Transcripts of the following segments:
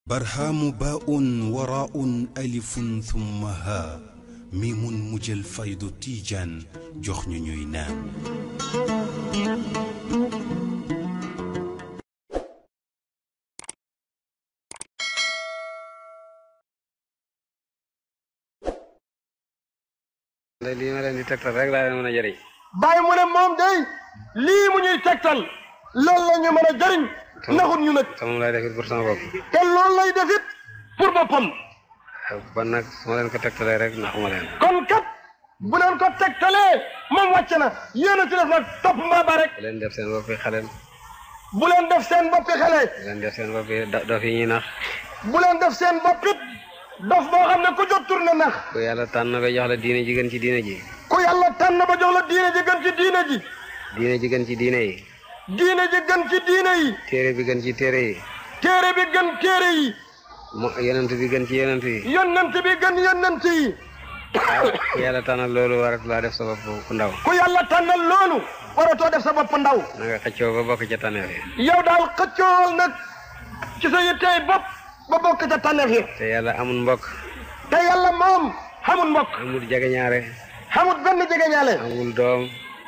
برهام باء وراء ألف ثم ها ميم مجل فيض تيجان جخن نينان lii ma leen di tegtal rek laa leen mën a jëriñ. bàyyi mu ne moom day lii mu ñuy tegtal loolu la ñu mën a jëriñ naxut ñu nag te moom lay def it pour sama bopp. te loolu lay def it pour boppam. kon nag su ma leen ko tegtalee rek naxuma leen. kon kat bu leen ko tegtalee moom wàcc na yéen a ci def nag topp mbaa ba rek. bu leen def seen boppi xaleel. bu leen def seen boppi xale. bu leen def seen boppi dof yi ñuy nax. bu leen def seen boppit dof boo xam ne ku jot tur na nax. ku yàlla tànn ba jox la diine ji gën ci diine ji. ku yàlla tànn ba jox la diine ji gën ci diine ji. diine ji gën ci diine yi. diine ji gën ci diine yi. téere bi gën ci téere yi. téere bi gën téere yi. yonent bi gën ci yonent yi. yonent bi gën yonent yi. ku yàlla tànnal loolu warat laa def sa bopp ku ndaw. ku yàlla tànnal loolu waratoo def sa bopp ndaw. na nga xëccoo ba bokk ca tànneef yi. yow daal xëccool nag ci sa yittey bopp ba bokk ca tànneef yi. te yàlla amul mbokk. te yàlla moom xamul mbokk. amul jegeñaare. xamul benn jegeñaale. amul doom.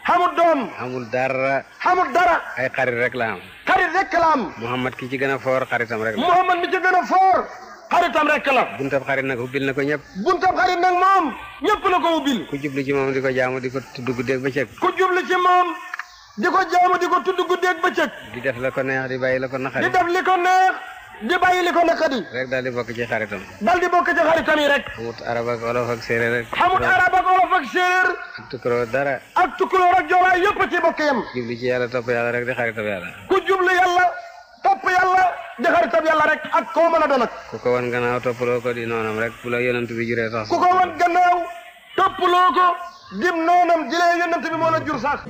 xamul doom. amul dara. xamul dara. ay xarit rek la am. xarit rek la am. Muhammad ki ci gën a foor xaritam rek la. Muhammad mi ci gën a foor xaritam rek la. buntab xarit nag ubbil na ko ñëpp. buntab xarit nag moom ñëpp la ko ubbil. ku jublu ci moom di ko jaamu di ko tudd guddeeg bëccëg. ku jublu ci moom di ko jaamu di ko tudd guddeeg bëccëg. di def la ko neex di bàyyi la ko naqari. di def li ko neex di bàyyi li ko naqari. rek daal di bokk ci xaritam. dal di bokk ci xaritam yi rek. xamut arab ak olof ak séeréer rek. xamut arab ak olof ak séeréer. ak tukulóor dara. ak tukulóor ak joolaay yëpp ci bokk yam. jublu ci yàlla topp yàlla rek di xaritam yàlla. ku jublu yàlla topp yàlla di xaritam yàlla rek ak koo mën a doon ak. ku ko wan gannaaw toppaloo ko di noonam rek bu la yonent bi juree sax. ku ko wan gannaaw toppaloo ko dim noonam jëlee yonent bi moo la jur sax.